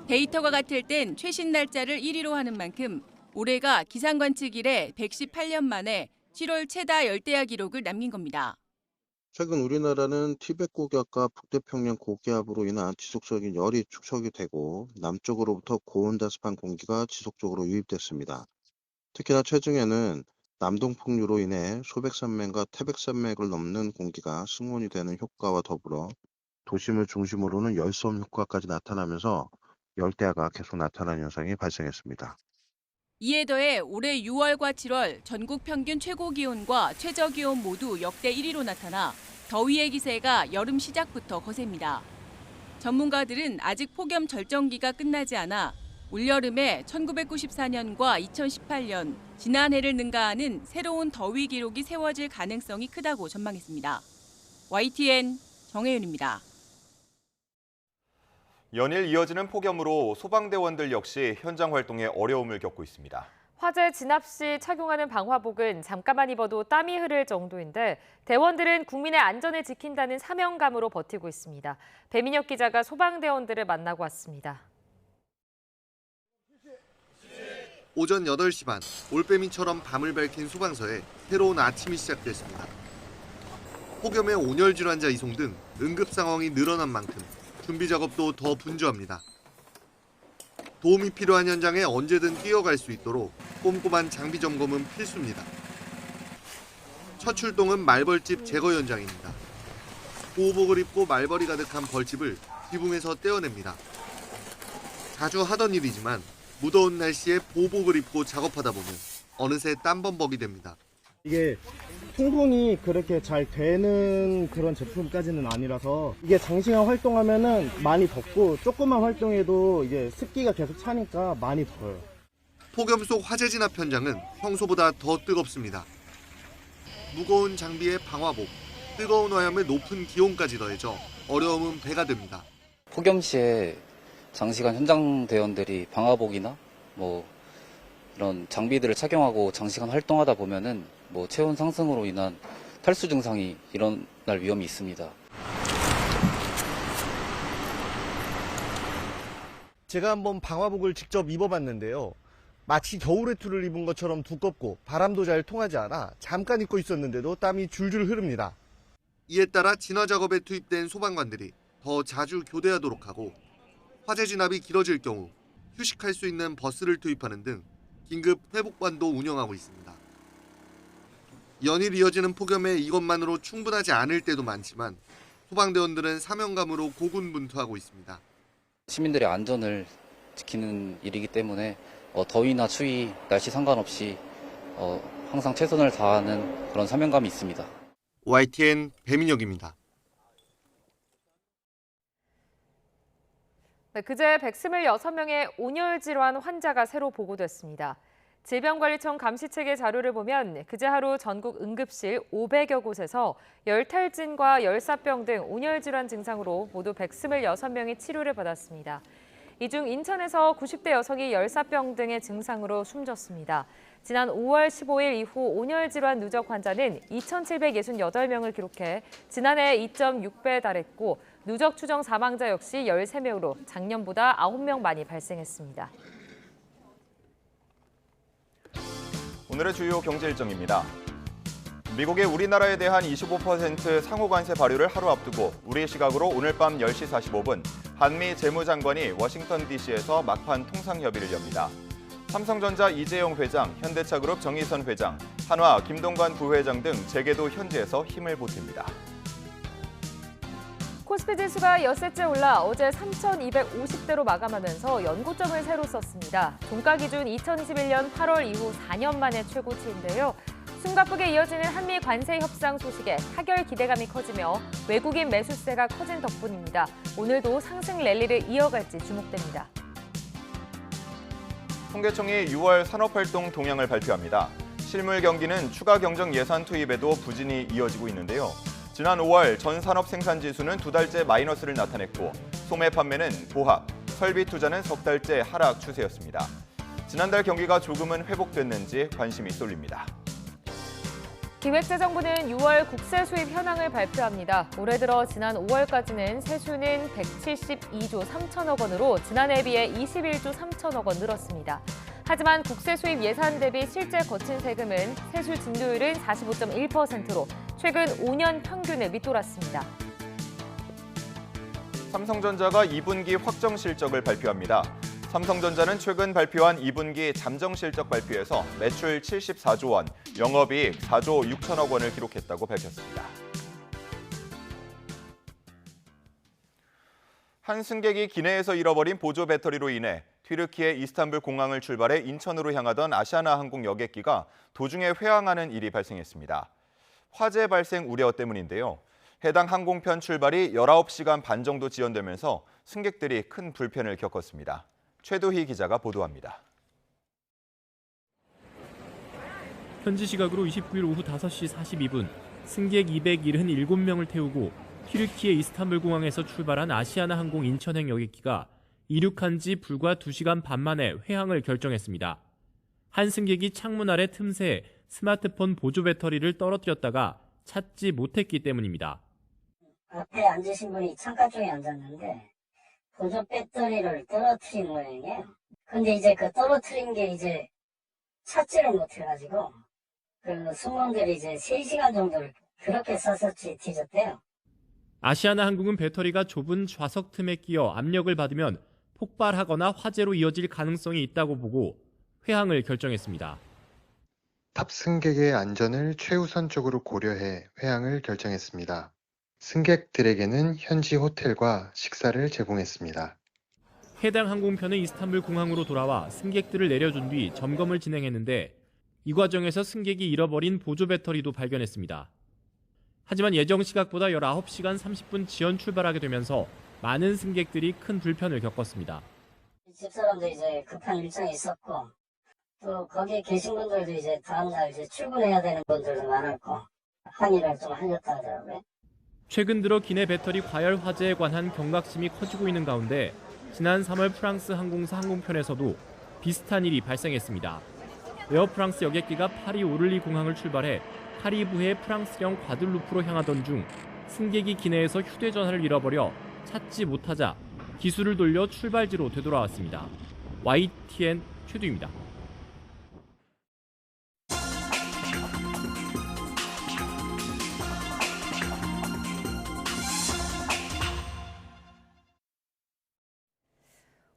데이터가 같을 땐 최신 날짜를 1위로 하는 만큼 올해가 기상관측 이래 118년 만에 7월 최다 열대야 기록을 남긴 겁니다. 최근 우리나라는 티베트 고기압과 북태평양 고기압으로 인한 지속적인 열이 축적이 되고 남쪽으로부터 고온다습한 공기가 지속적으로 유입됐습니다. 특히나 최근에는 남동풍류로 인해 소백산맥과 태백산맥을 넘는 공기가 승온이 되는 효과와 더불어 도심을 중심으로는 열섬 효과까지 나타나면서 열대야가 계속 나타나는 현상이 발생했습니다. 이에 더해 올해 6월과 7월 전국 평균 최고 기온과 최저 기온 모두 역대 1위로 나타나 더위의 기세가 여름 시작부터 거셉니다. 전문가들은 아직 폭염 절정기가 끝나지 않아 올여름에 1994년과 2018년, 지난해를 능가하는 새로운 더위 기록이 세워질 가능성이 크다고 전망했습니다. YTN 정혜윤입니다. 연일 이어지는 폭염으로 소방대원들 역시 현장 활동에 어려움을 겪고 있습니다. 화재 진압 시 착용하는 방화복은 잠깐만 입어도 땀이 흐를 정도인데 대원들은 국민의 안전을 지킨다는 사명감으로 버티고 있습니다. 배민혁 기자가 소방대원들을 만나고 왔습니다. 오전 8시 반, 올빼미처럼 밤을 밝힌 소방서에 새로운 아침이 시작됐습니다. 폭염에 온열 질환자 이송 등 응급 상황이 늘어난 만큼 준비 작업도 더 분주합니다. 도움이 필요한 현장에 언제든 뛰어갈 수 있도록 꼼꼼한 장비 점검은 필수입니다. 첫 출동은 말벌집 제거 현장입니다. 보호복을 입고 말벌이 가득한 벌집을 지붕에서 떼어냅니다. 자주 하던 일이지만 무더운 날씨에 보호복을 입고 작업하다 보면 어느새 땀범벅이 됩니다. 이게 통풍이 그렇게 잘 되는 그런 제품까지는 아니라서 이게 장시간 활동하면은 많이 덥고 조금만 활동해도 이게 습기가 계속 차니까 많이 더워요. 폭염 속 화재 진압 현장은 평소보다 더 뜨겁습니다. 무거운 장비에 방화복, 뜨거운 화염에 높은 기온까지 더해져 어려움은 배가 됩니다. 폭염 시에 장시간 현장 대원들이 방화복이나 이런 장비들을 착용하고 장시간 활동하다 보면은 체온 상승으로 인한 탈수 증상이 일어날 위험이 있습니다. 제가 한번 방화복을 직접 입어봤는데요. 마치 겨울 외투를 입은 것처럼 두껍고 바람도 잘 통하지 않아 잠깐 입고 있었는데도 땀이 줄줄 흐릅니다. 이에 따라 진화 작업에 투입된 소방관들이 더 자주 교대하도록 하고 화재 진압이 길어질 경우 휴식할 수 있는 버스를 투입하는 등 긴급 회복반도 운영하고 있습니다. 연일 이어지는 폭염에 이것만으로 충분하지 않을 때도 많지만 소방대원들은 사명감으로 고군분투하고 있습니다. 시민들의 안전을 지키는 일이기 때문에 더위나 추위, 날씨 상관없이 항상 최선을 다하는 그런 사명감이 있습니다. YTN 배민혁입니다. 그제 126명의 온열 질환 환자가 새로 보고됐습니다. 질병관리청 감시체계 자료를 보면 그제 하루 전국 응급실 500여 곳에서 열탈진과 열사병 등 온열 질환 증상으로 모두 126명이 치료를 받았습니다. 이 중 인천에서 90대 여성이 열사병 등의 증상으로 숨졌습니다. 지난 5월 15일 이후 온열 질환 누적 환자는 2,768명을 기록해 지난해 2.6배에 달했고 누적 추정 사망자 역시 13명으로 작년보다 9명 많이 발생했습니다. 오늘의 주요 경제 일정입니다. 미국의 우리나라에 대한 25% 상호관세 발효를 하루 앞두고 우리 시각으로 오늘 밤 10시 45분 한미 재무장관이 워싱턴 DC에서 막판 통상협의를 엽니다. 삼성전자 이재용 회장, 현대차그룹 정의선 회장, 한화 김동관 부회장 등 재계도 현지에서 힘을 보탭니다. 코스피 지수가 엿새째 올라 어제 3,250대로 마감하면서 연고점을 새로 썼습니다. 종가 기준 2021년 8월 이후 4년 만의 최고치인데요. 숨가쁘게 이어지는 한미 관세 협상 소식에 타결 기대감이 커지며 외국인 매수세가 커진 덕분입니다. 오늘도 상승 랠리를 이어갈지 주목됩니다. 통계청이 6월 산업활동 동향을 발표합니다. 실물 경기는 추가 경정 예산 투입에도 부진이 이어지고 있는데요. 지난 5월 전 산업 생산 지수는 2달째 마이너스를 나타냈고 소매 판매는 보합, 설비 투자는 석 달째 하락 추세였습니다. 지난달 경기가 조금은 회복됐는지 관심이 쏠립니다. 기획재정부는 6월 국세 수입 현황을 발표합니다. 올해 들어 지난 5월까지는 세수는 172조 3천억 원으로 지난해에 비해 21조 3천억 원 늘었습니다. 하지만 국세 수입 예산 대비 실제 거친 세금은 세수 증조율은 45.1%로 최근 5년 평균을 밑돌았습니다. 삼성전자가 2분기 확정 실적을 발표합니다. 삼성전자는 최근 발표한 2분기 잠정 실적 발표에서 매출 74조 원, 영업이익 4조 6천억 원을 기록했다고 밝혔습니다. 한 승객이 기내에서 잃어버린 보조 배터리로 인해 튀르키예 이스탄불 공항을 출발해 인천으로 향하던 아시아나 항공 여객기가 도중에 회항하는 일이 발생했습니다. 화재 발생 우려 때문인데요. 해당 항공편 출발이 19시간 반 정도 지연되면서 승객들이 큰 불편을 겪었습니다. 최도희 기자가 보도합니다. 현지 시각으로 29일 오후 5시 42분 승객 277명을 태우고 튀르키예 이스탄불 공항에서 출발한 아시아나 항공 인천행 여객기가 이륙한 지 불과 2시간 반 만에 회항을 결정했습니다. 한 승객이 창문 아래 틈새에 스마트폰 보조 배터리를 떨어뜨렸다가 찾지 못했기 때문입니다. 앞에 앉으신 분이 창가 쪽에 앉았는데 보조 배터리를 떨어뜨린 모양이에요. 근데 이제 그 떨어뜨린 게 이제 찾지를 못해가지고 그 승무원들이 이제 3시간 정도를 그렇게 서서히 뒤졌대요. 아시아나 항공은 배터리가 좁은 좌석 틈에 끼어 압력을 받으면 폭발하거나 화재로 이어질 가능성이 있다고 보고 회항을 결정했습니다. 탑승객의 안전을 최우선적으로 고려해 회항을 결정했습니다. 승객들에게는 현지 호텔과 식사를 제공했습니다. 해당 항공편은 이스탄불 공항으로 돌아와 승객들을 내려준 뒤 점검을 진행했는데 이 과정에서 승객이 잃어버린 보조 배터리도 발견했습니다. 하지만 예정 시각보다 19시간 30분 지연 출발하게 되면서 많은 승객들이 큰 불편을 겪었습니다. 집사람도 이제 급한 일정이 있었고 또 거기에 계신 분들도 이제 다음날 이제 출근해야 되는 분들도 많았고 항의를 좀 하셨다 하더라고요. 최근 들어 기내 배터리 과열 화재에 관한 경각심이 커지고 있는 가운데 지난 3월 프랑스 항공사 항공편에서도 비슷한 일이 발생했습니다. 에어프랑스 여객기가 파리 오를리 공항을 출발해 카리브해 프랑스령 과들루프로 향하던 중 승객이 기내에서 휴대전화를 잃어버려 찾지 못하자 기술을 돌려 출발지로 되돌아왔습니다. YTN 최두입니다.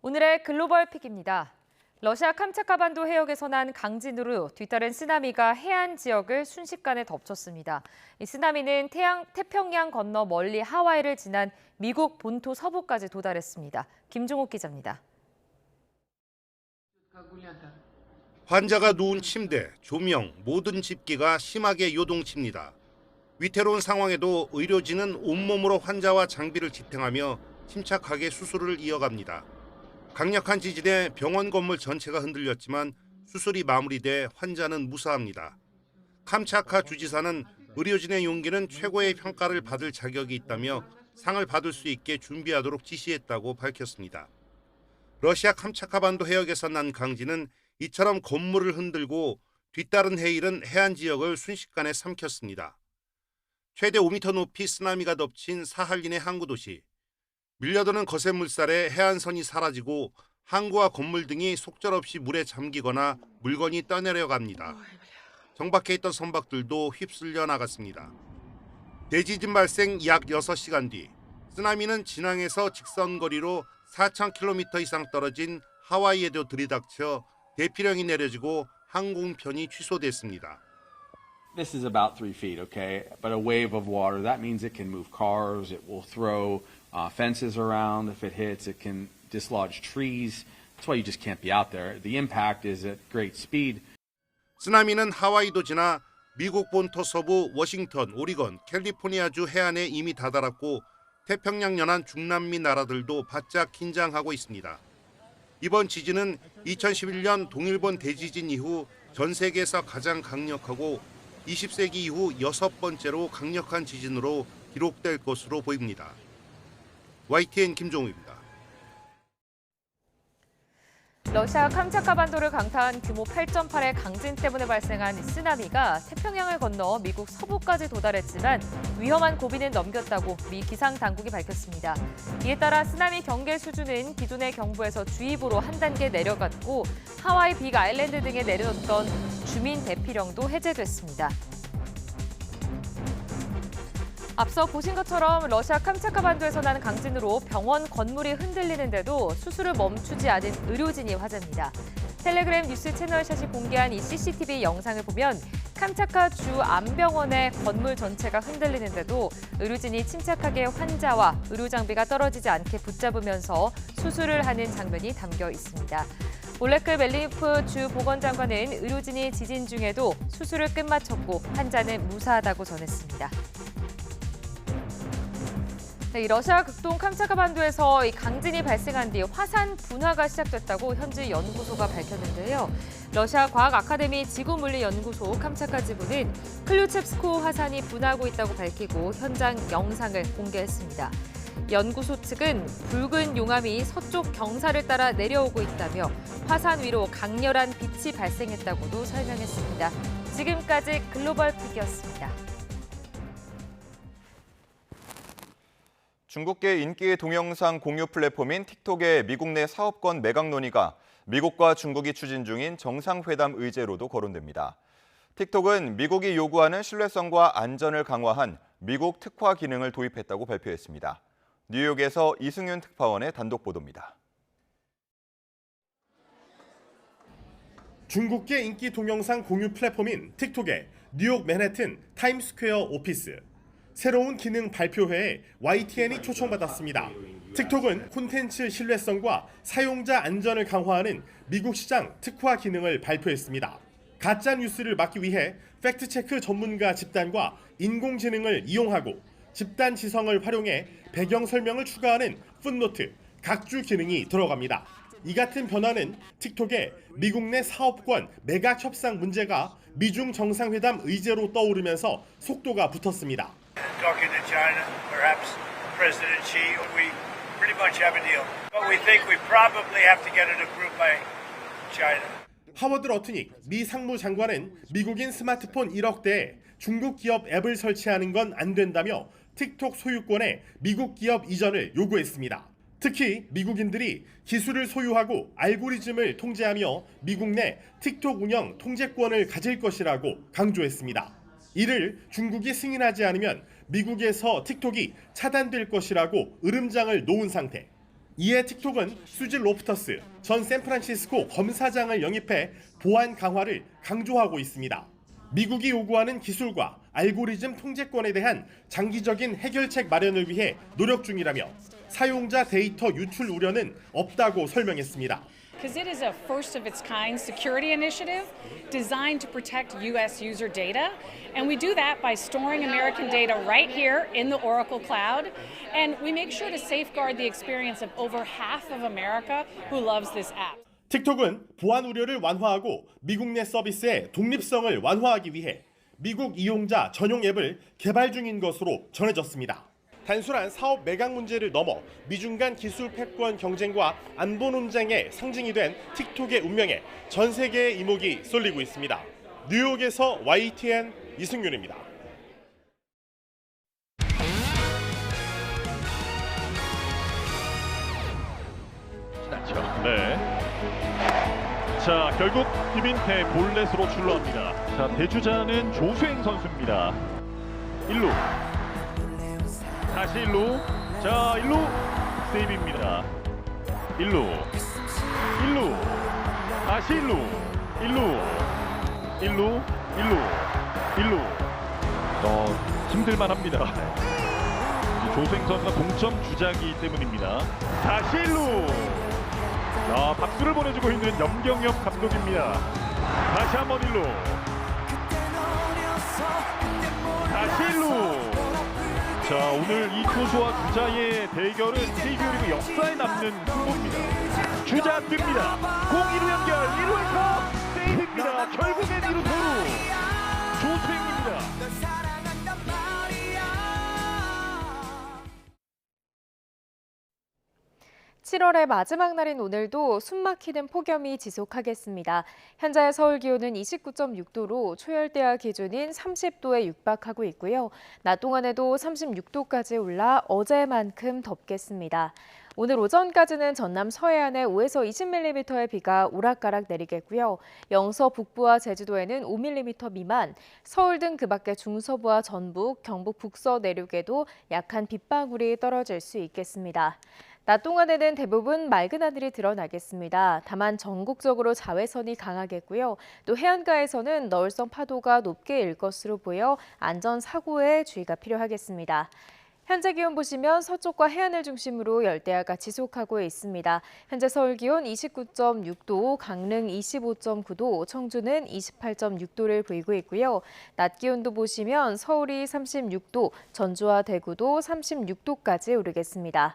오늘의 글로벌 픽입니다. 러시아 캄차카반도 해역에서 난 강진으로 뒤따른 쓰나미가 해안 지역을 순식간에 덮쳤습니다. 이 쓰나미는 태평양 건너 멀리 하와이를 지난 미국 본토 서부까지 도달했습니다. 김종욱 기자입니다. 환자가 누운 침대, 조명, 모든 집기가 심하게 요동칩니다. 위태로운 상황에도 의료진은 온몸으로 환자와 장비를 지탱하며 침착하게 수술을 이어갑니다. 강력한 지진에 병원 건물 전체가 흔들렸지만 수술이 마무리돼 환자는 무사합니다. 캄차카 주지사는 의료진의 용기는 최고의 평가를 받을 자격이 있다며 상을 받을 수 있게 준비하도록 지시했다고 밝혔습니다. 러시아 캄차카반도 해역에서 난 강진은 이처럼 건물을 흔들고 뒤따른 해일은 해안 지역을 순식간에 삼켰습니다. 최대 5m 높이 쓰나미가 덮친 사할린의 항구 도시. 밀려드는 거센 물살에 해안선이 사라지고 항구와 건물 등이 속절없이 물에 잠기거나 물건이 떠내려갑니다. 정박해 있던 선박들도 휩쓸려 나갔습니다. 대지진 발생 약 6시간 뒤 쓰나미는 진앙에서 직선 거리로 4,000km 이상 떨어진 하와이에도 들이닥쳐 대피령이 내려지고 항공편이 취소됐습니다. This is about 3 feet, okay? But a wave of water, that means it can move cars, it will throw fences around. If it hits, it can dislodge trees. That's why you just can't be out there. The impact is at great speed. 쓰나미는 하와이도 지나 미국 본토 서부 워싱턴, 오리건, 캘리포니아주 해안에 이미 다다랐고 태평양 연안 중남미 나라들도 바짝 긴장하고 있습니다. 이번 지진은 2011년 동일본 대지진 이후 전 세계에서 가장 강력하고 20세기 이후 6번째로 강력한 지진으로 기록될 것으로 보입니다. YTN 김종우입니다. 러시아 캄차카 반도를 강타한 규모 8.8의 강진 때문에 발생한 쓰나미가 태평양을 건너 미국 서부까지 도달했지만 위험한 고비는 넘겼다고 미 기상 당국이 밝혔습니다. 이에 따라 쓰나미 경계 수준은 기존의 경보에서 주의보로 한 단계 내려갔고 하와이 빅 아일랜드 등에 내려졌던 주민 대피령도 해제됐습니다. 앞서 보신 것처럼 러시아 캄차카 반도에서 나는 강진으로 병원 건물이 흔들리는데도 수술을 멈추지 않은 의료진이 화제입니다. 텔레그램 뉴스 채널샷이 공개한 이 CCTV 영상을 보면 캄차카 주 암병원의 건물 전체가 흔들리는데도 의료진이 침착하게 환자와 의료 장비가 떨어지지 않게 붙잡으면서 수술을 하는 장면이 담겨 있습니다. 올레크 멜리프 주 보건장관은 의료진이 지진 중에도 수술을 끝마쳤고 환자는 무사하다고 전했습니다. 이 러시아 극동 캄차카 반도에서 이 강진이 발생한 뒤 화산 분화가 시작됐다고 현지 연구소가 밝혔는데요. 러시아 과학 아카데미 지구물리연구소 캄차카 지부는 클류체프스코 화산이 분화하고 있다고 밝히고 현장 영상을 공개했습니다. 연구소 측은 붉은 용암이 서쪽 경사를 따라 내려오고 있다며 화산 위로 강렬한 빛이 발생했다고도 설명했습니다. 지금까지 글로벌 픽이었습니다. 중국계 인기 동영상 공유 플랫폼인 틱톡의 미국 내 사업권 매각 논의가 미국과 중국이 추진 중인 정상회담 의제로도 거론됩니다. 틱톡은 미국이 요구하는 신뢰성과 안전을 강화한 미국 특화 기능을 도입했다고 발표했습니다. 뉴욕에서 이승윤 특파원의 단독 보도입니다. 중국계 인기 동영상 공유 플랫폼인 틱톡의 뉴욕 맨해튼 타임스퀘어 오피스. 새로운 기능 발표회에 YTN이 초청받았습니다. 틱톡은 콘텐츠 신뢰성과 사용자 안전을 강화하는 미국 시장 특화 기능을 발표했습니다. 가짜 뉴스를 막기 위해 팩트체크 전문가 집단과 인공지능을 이용하고 집단 지성을 활용해 배경 설명을 추가하는 풋노트, 각주 기능이 들어갑니다. 이 같은 변화는 틱톡의 미국 내 사업권 매각 협상 문제가 미중 정상회담 의제로 떠오르면서 속도가 붙었습니다. Talking to China, perhaps President Xi, we pretty much have a deal. But we think we probably have to get it approved by China. 하워드 러트닉 미 상무장관은 미국인 스마트폰 1억 대에 중국 기업 앱을 설치하는 건 안 된다며 틱톡 소유권의 미국 기업 이전을 요구했습니다. 특히 미국인들이 기술을 소유하고 알고리즘을 통제하며 미국 내 틱톡 운영 통제권을 가질 것이라고 강조했습니다. 이를 중국이 승인하지 않으면 미국에서 틱톡이 차단될 것이라고 으름장을 놓은 상태. 이에 틱톡은 수지 로프터스 전 샌프란시스코 검사장을 영입해 보안 강화를 강조하고 있습니다. 미국이 요구하는 기술과 알고리즘 통제권에 대한 장기적인 해결책 마련을 위해 노력 중이라며 사용자 데이터 유출 우려는 없다고 설명했습니다. Because it is a first of its kind security initiative designed to protect U.S. user data. And we do that by storing American data right here in the Oracle Cloud. And we make sure to safeguard the experience of over half of America who loves this app. 틱톡은 보안 우려를 완화하고 미국 내 서비스의 독립성을 완화하기 위해 미국 이용자 전용 앱을 개발 중인 것으로 전해졌습니다. 단순한 사업 매각 문제를 넘어 미중 간 기술 패권 경쟁과 안보 논쟁의 상징이 된 틱톡의 운명에 전 세계의 이목이 쏠리고 있습니다. 뉴욕에서 YTN 이승윤입니다. 네. 자, 결국 김인태 볼넷으로 출루합니다. 자, 대주자는 조수행 선수입니다. 1루. 다시 1루. 자, 1루 세이브입니다. 1루. 1루. 다시 다시 1루. 힘들만합니다. 조수행 선수가 동점 주자이기 때문입니다. 다시 1루. 박수를 보내주고 있는 염경엽 감독입니다. 다시 한번 1루. 다시 1루. 자, 오늘 이 투수와 주자의 대결은 KBO 리그 역사에 남는 승부입니다. 주자 뜹니다. 공 1루 연결. 1루에서 세이브입니다. 결국엔 1루 도루. 조수행입니다. 7월의 마지막 날인 오늘도 숨막히는 폭염이 지속하겠습니다. 현재 서울 기온은 29.6도로 초열대야 기준인 30도에 육박하고 있고요. 낮 동안에도 36도까지 올라 어제만큼 덥겠습니다. 오늘 오전까지는 전남 서해안에 5에서 20mm의 비가 오락가락 내리겠고요. 영서 북부와 제주도에는 5mm 미만, 서울 등 그 밖의 중서부와 전북, 경북 북서 내륙에도 약한 빗방울이 떨어질 수 있겠습니다. 낮 동안에는 대부분 맑은 하늘이 드러나겠습니다. 다만 전국적으로 자외선이 강하겠고요. 또 해안가에서는 너울성 파도가 높게 일 것으로 보여 안전사고에 주의가 필요하겠습니다. 현재 기온 보시면 서쪽과 해안을 중심으로 열대야가 지속하고 있습니다. 현재 서울 기온 29.6도, 강릉 25.9도, 청주는 28.6도를 보이고 있고요. 낮 기온도 보시면 서울이 36도, 전주와 대구도 36도까지 오르겠습니다.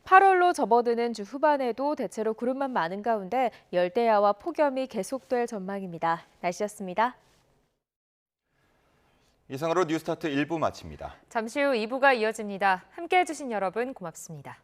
8월로 접어드는 주 후반에도 대체로 구름만 많은 가운데 열대야와 폭염이 계속될 전망입니다. 날씨였습니다. 이상으로 뉴스타트 1부 마칩니다. 잠시 후 2부가 이어집니다. 함께해 주신 여러분 고맙습니다.